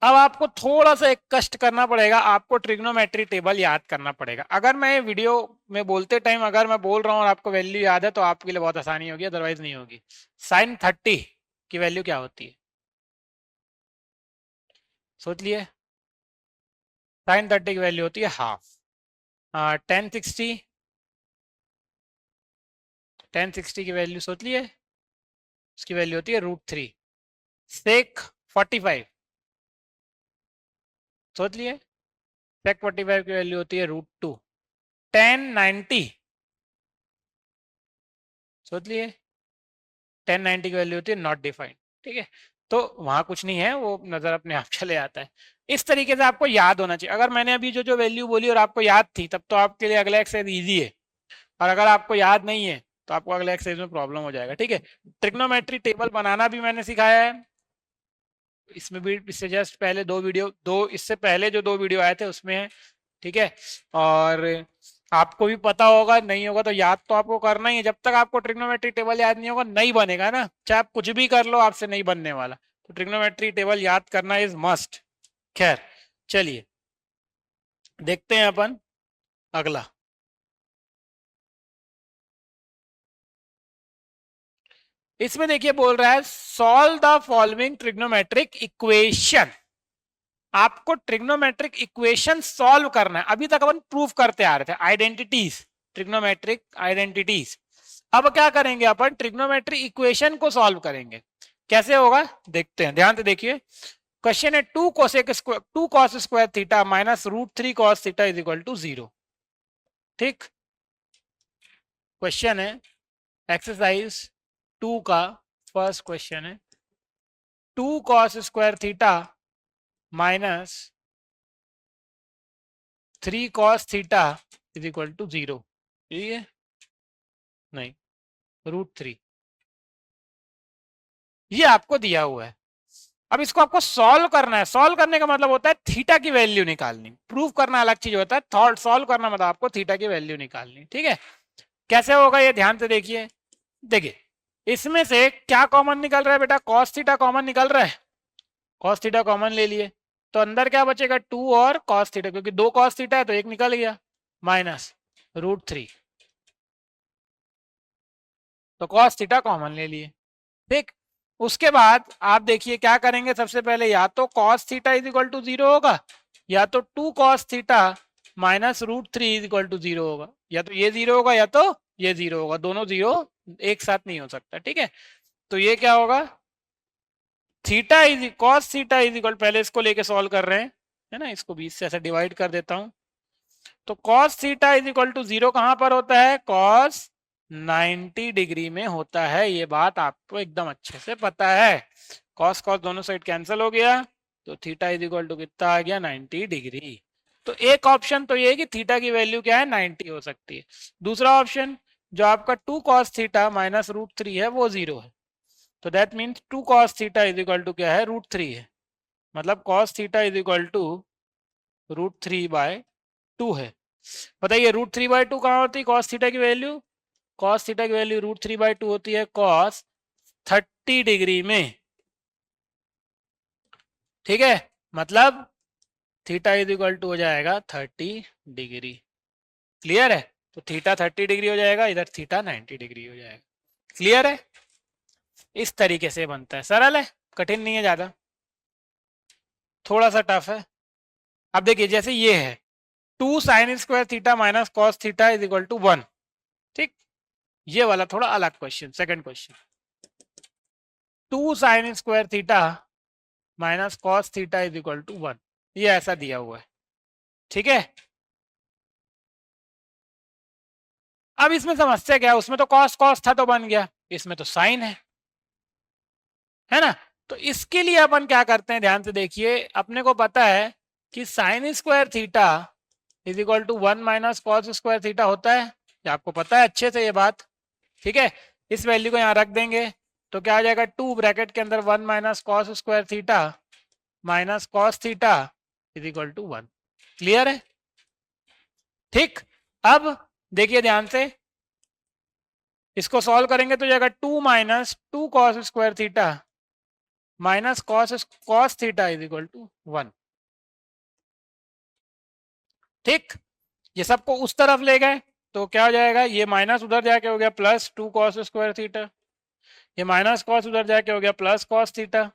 अब आपको थोड़ा सा एक कष्ट करना पड़ेगा, आपको ट्रिग्नोमेट्री टेबल याद करना पड़ेगा। अगर मैं वीडियो में बोलते टाइम अगर मैं बोल रहा हूँ और आपको वैल्यू याद है तो आपके लिए बहुत आसानी होगी, अदरवाइज नहीं होगी। साइन 30 की वैल्यू क्या होती है, सोच लिए। साइन 30 की वैल्यू होती है हाफ। 1060, 1060 की वैल्यू सोच लिए, उसकी वैल्यू होती है √3। सेक 45 सोच लिए, सेक 45 की वैल्यू होती है √2। 1090 सोच लिए, 1090 की वैल्यू होती है नॉट डिफाइंड। ठीक है, तो वहां कुछ नहीं है, वो नजर अपने आप चले आता है। इस तरीके से आपको याद होना चाहिए। अगर मैंने अभी जो जो वैल्यू बोली और आपको याद थी तब तो आपके लिए अगला एक्सरसाइज इजी है, और अगर आपको याद नहीं है तो आपको अगले एक्सरसाइज में प्रॉब्लम हो जाएगा। ठीक है, ट्रिग्नोमेट्री टेबल बनाना भी मैंने सिखाया है, इसमें भी इससे जस्ट पहले दो इससे पहले जो दो वीडियो आए थे उसमें है। ठीक है, और आपको भी पता होगा, नहीं होगा तो याद तो आपको करना ही है। जब तक आपको ट्रिग्नोमेट्री टेबल याद नहीं होगा नहीं बनेगा ना, चाहे आप कुछ भी कर लो आपसे नहीं बनने वाला। तो ट्रिग्नोमेट्री टेबल याद करना इज मस्ट। खैर चलिए देखते हैं अपन अगला। इसमें देखिए बोल रहा है solve the following trigonometric equation. आपको ट्रिग्नोमेट्रिक इक्वेशन सॉल्व करना है। अभी तक अपन प्रूफ करते आ रहे थे आइडेंटिटीज, ट्रिग्नोमेट्रिक आइडेंटिटीज। अब क्या करेंगे अपन, ट्रिग्नोमेट्रिक इक्वेशन को सॉल्व करेंगे। कैसे होगा देखते हैं, ध्यान से देखिए। क्वेश्चन है 2 cos square theta minus √3 cos theta is equal to 0। ठीक, क्वेश्चन है एक्सरसाइज 2 का फर्स्ट क्वेश्चन है 2 cos square theta minus 3 cos theta is equal to 0। यही है, नहीं, √3, ये आपको दिया हुआ है। अब इसको आपको सॉल्व करना है। सॉल्व करने का मतलब होता है थीटा की वैल्यू निकालनी। प्रूव करना अलग चीज होता है, थॉट सॉल्व करना मतलब आपको थीटा की वैल्यू निकालनी। ठीक है, कैसे होगा ये ध्यान से देखिए। देखिए इसमें से क्या कॉमन निकल रहा है बेटा, कॉस थीटा कॉमन निकल रहा है। कॉस थीटा कॉमन ले लिए तो अंदर क्या बचेगा, 2 और कॉस थीटा, क्योंकि 2 कॉस थीटा है तो एक निकल गया, माइनस √3। तो कॉस थीटा कॉमन ले लिए। ठीक, उसके बाद आप देखिए क्या करेंगे, सबसे पहले या तो cos theta is equal to 0 होगा, या तो 2 cos theta minus √3 is equal to 0 होगा। या तो ये 0 होगा या तो ये 0 होगा, दोनों 0 एक साथ नहीं हो सकता। ठीक है, तो ये क्या होगा, theta is cos theta is equal, पहले इसको लेके सॉल्व कर रहे हैं, है ना, इसको 20 से ऐसे डिवाइड कर देता हूं। तो cos theta is equal to 0 कहां पर होता है, cos 90 डिग्री में होता है। ये बात आपको एकदम अच्छे से पता है। cos cos दोनों साइड कैंसिल हो गया, तो थीटा इज इक्वल टू कितना आ गया, 90 डिग्री। तो एक ऑप्शन तो ये है कि थीटा की वैल्यू क्या है, 90 हो सकती है। दूसरा ऑप्शन जो आपका 2 cos थीटा माइनस √3 है वो 0 है, तो that means 2 cos theta is equal to क्या है, √3 है। मतलब cos theta is equal to √3/2 है। बताइए √3/2 कहाँ होती है कॉस थीटा की वैल्यू, कॉस थीटा की वैल्यू √3/2 होती है कॉस 30 डिग्री में। ठीक है, मतलब थीटा इज इक्वल टू हो जाएगा 30 डिग्री। क्लियर है, तो थीटा 30 डिग्री हो जाएगा, इधर थीटा 90 डिग्री हो जाएगा। क्लियर है, इस तरीके से बनता है, सरल है, कठिन नहीं है ज्यादा, थोड़ा सा टफ है। अब देखिए जैसे ये है 2 sin square theta minus cos theta is equal to 1। ठीक, ये वाला थोड़ा अलग question, second question 2 sin square theta minus cos theta is equal to 1, ये ऐसा दिया हुआ है। ठीक है, अब इसमें समस्या क्या है, उसमें तो कॉस कॉस था तो बन गया, इसमें तो साइन है ना। तो इसके लिए अपन क्या करते हैं, ध्यान से देखिए, अपने को पता है कि sine square theta is equal to 1 minus cos square theta होता है, ये आपको पता है अच्छे से ये बात। ठीक है, इस वैल्यू को यहां रख देंगे तो क्या आ जाएगा, 2 ब्रैकेट के अंदर 1 minus cos square theta minus cos theta is equal to 1। Clear है, ठीक। अब देखिए ध्यान से, इसको सॉल्व करेंगे तो जाएगा 2 minus 2 cos square theta minus cos theta is equal to 1। ठीक, ये सबको उस तरफ ले गए तो क्या हो जाएगा, ये माइनस उधर जाके हो गया प्लस 2 कॉस स्क्वायर थीटा, ये माइनस कॉस उधर जाके हो गया प्लस कॉस थीटा।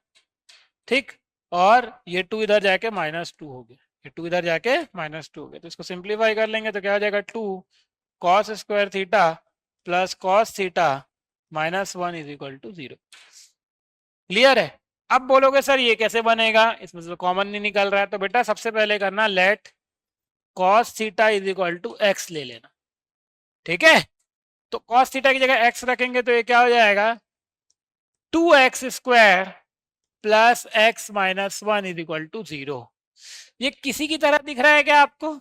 ठीक, और ये 2 इधर जाके -2 हो गया, ये 2 इधर जाके -2 हो गया, तो इसको सिंप्लीफाई कर लेंगे तो क्या हो जाएगा 2 cos square theta plus cos theta -1 is equal to 0। Clear है? अब बोलोगे सर ये कैसे बनेगा, इसमें से कॉमन नहीं निकल रहा है, तो बेटा सबसे पहले करना let cos theta is equal to x ले लेना। ठीक है, तो कॉस थीटा की जगह एक्स रखेंगे तो ये क्या हो जाएगा 2x square plus x -1 is equal to 0। ये किसी की तरह दिख रहा है क्या आपको?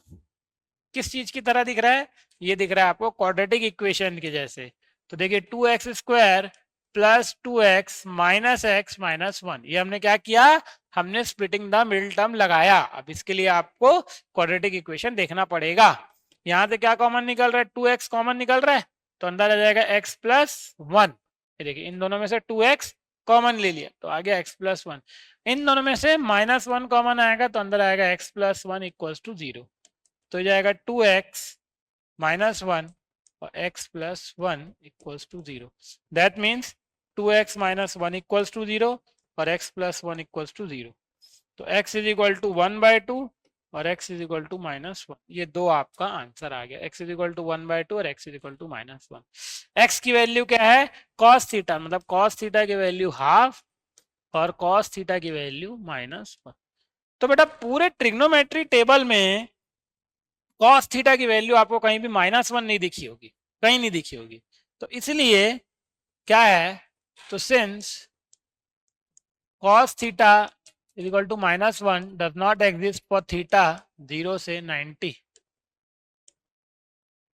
किस चीज की तरह दिख रहा है? ये दिख रहा है आपको क्वाड्रेटिक इक्वेशन के जैसे। तो देखिए 2x square plus 2x minus x -1, ये हमने क्या किया, हमने स्प्लिटिंग द मिडिल टर्म लगाया। अब इसके लिए आपको क्वाड्रेटिक इक्वेशन देखना पड़ेगा। यहां से क्या कॉमन निकल रहा है, 2x कॉमन निकल रहा है, तो अंदर आ जाएगा x प्लस 1। देखिए इन दोनों में से 2x कॉमन ले लिया तो आ गया x प्लस 1, इन दोनों में से -1 कॉमन आएगा तो अंदर आएगा x प्लस 1 इक्वल्स टू 0। तो जाएगा 2x -1 और x plus 1 equals to 0। That means 2x -1 equals to 0 और x प्लस 1 इक्वल्स टू 0। तो x इज इक्वल टू 1/2 और x इज इक्वल टू -1। ये दो आपका आंसर आ गया, x इज इक्वल टू 1/2 और x is equal to -1। x की value क्या है, cos थीटा, मतलब cos थीटा की वैल्यू हाफ और cos थीटा की वैल्यू -1। तो बेटा पूरे ट्रिग्नोमेट्री टेबल में cos थीटा की वैल्यू आपको कहीं भी -1 नहीं दिखी होगी, कहीं नहीं दिखी होगी। तो इसलिए क्या है, तो since cos theta is equal to -1 does not exist for theta 0 से 90।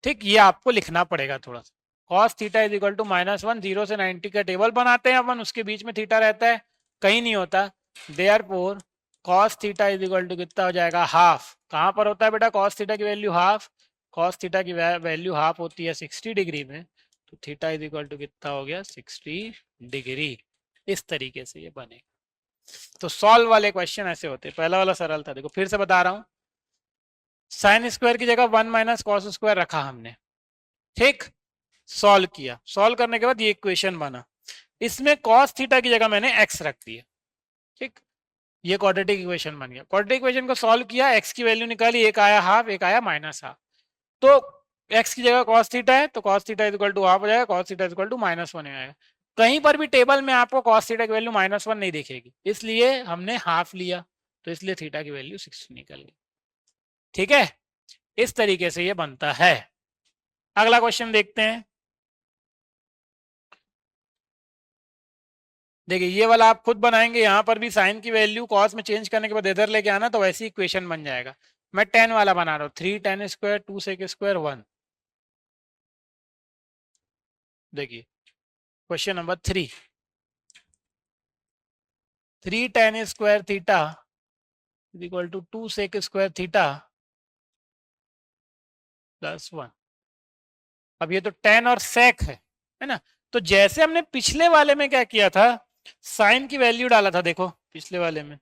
ठीक, ये आपको लिखना पड़ेगा थोड़ा सा। cos theta is equal to -1 0 से 90 का टेबल बनाते हैं अपन, उसके बीच में थीटा रहता है, कहीं नहीं होता। Therefore cos theta is equal to कितना हो जाएगा, हाफ। कहां पर होता है बेटा cos थीटा की वैल्यू हाफ, cos थीटा की वैल्यू हाफ होती है 60 डिग्री में, तो थीटा इज इक्वल टू कितना हो गया 60 डिग्री। इस तरीके से ये बनेगा। तो सॉल्व वाले क्वेश्चन ऐसे होते हैं। पहला वाला सरल था, देखो फिर से बता रहा हूं, साइन स्क्वायर की जगह 1 माइनस कॉस स्क्वायर रखा हमने। ठीक, सॉल्व किया, सॉल्व करने के बाद ये इक्वेशन बना, इसमें कॉस थीटा की जगह मैंने एक्स रख दिया। ठीक, ये क्वाड्रेटिक इक्वेशन बन गया। क्वाड्रेटिक इक्वेशन को सॉल्व किया, एक्स की वैल्यू निकाली, एक आया हाफ, एक आया -हाफ। तो एक्स की जगह कॉस थीटा है तो cos theta is equal to half हो जाएगा, cos theta is equal to -1 हो जाएगा। कहीं पर भी टेबल में आपको कॉस थीटा की वैल्यू -1 नहीं दिखेगी, इसलिए हमने हाफ लिया, तो इसलिए थीटा की वैल्यू 60 निकल गई। ठीक है, इस तरीके से ये बनता है। अगला क्वेश्चन देखते हैं। देखिए ये वाला आप खुद बनाएंगे, यहां पर भी साइन की वैल्यू कॉस में चेंज करने के बाद इधर लेके आना, तो वैसी इक्वेशन बन जाएगा। मैं 10 वाला बना रहा हूँ, 3 tan स्क्वायर 2 sec स्क्वायर 1। देखिए question number 3, 3 tan square theta is equal to 2 sec square theta plus 1। अब ये तो tan और sec है ना, तो जैसे हमने पिछले वाले में क्या किया था, साइन की वैल्यू डाला था, देखो पिछले वाले में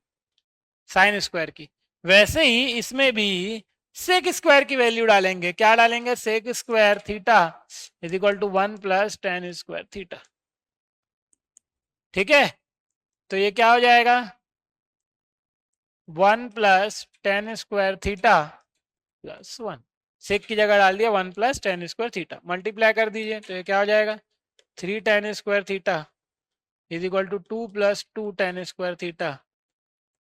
साइन स्क्वायर की, वैसे ही इसमें भी सेक स्क्वायर की वैल्यू डालेंगे। क्या डालेंगे, sec square theta is equal to 1 plus tan square theta. ठीक है, तो ये क्या हो जाएगा 1 plus tan square theta plus 1। Sec की जगह डाल दिया 1 plus tan square theta, multiply कर दीजिए तो ये क्या हो जाएगा 3 tan square theta is equal to 2 plus 2 tan square theta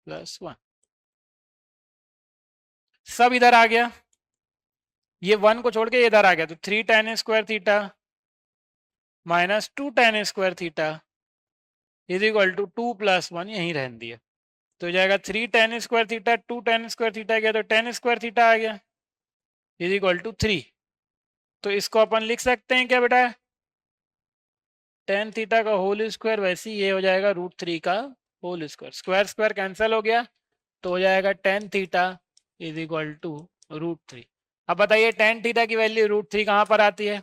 plus 1। सब इधर आ गया, ये 1 को छोड़ के इधर आ गया, तो 3 tan square theta minus 2 tan square theta is equal to 2 plus 1, यहीं रहने दिया, तो जाएगा 3 tan square theta 2 tan square theta गया तो tan स्क्वायर थीटा आ गया इज इक्वल टू 3। तो इसको अपन लिख सकते हैं क्या बेटा, tan थीटा का होल स्क्वायर, वैसे ही ये हो जाएगा √3 का whole square, square square cancel हो गया, तो हो जाएगा tan theta is equal to √3। अब बताइए tan थीटा की वैल्यू √3 कहां पर आती है,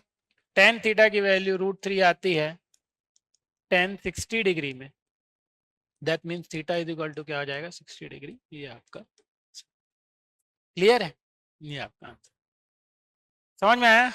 tan थीटा की वैल्यू √3 आती है tan 60 डिग्री में, that means theta is equal to क्या हो जाएगा 60 डिग्री। ये आपका क्लियर है, ये आपका आंसर। समझ में आया?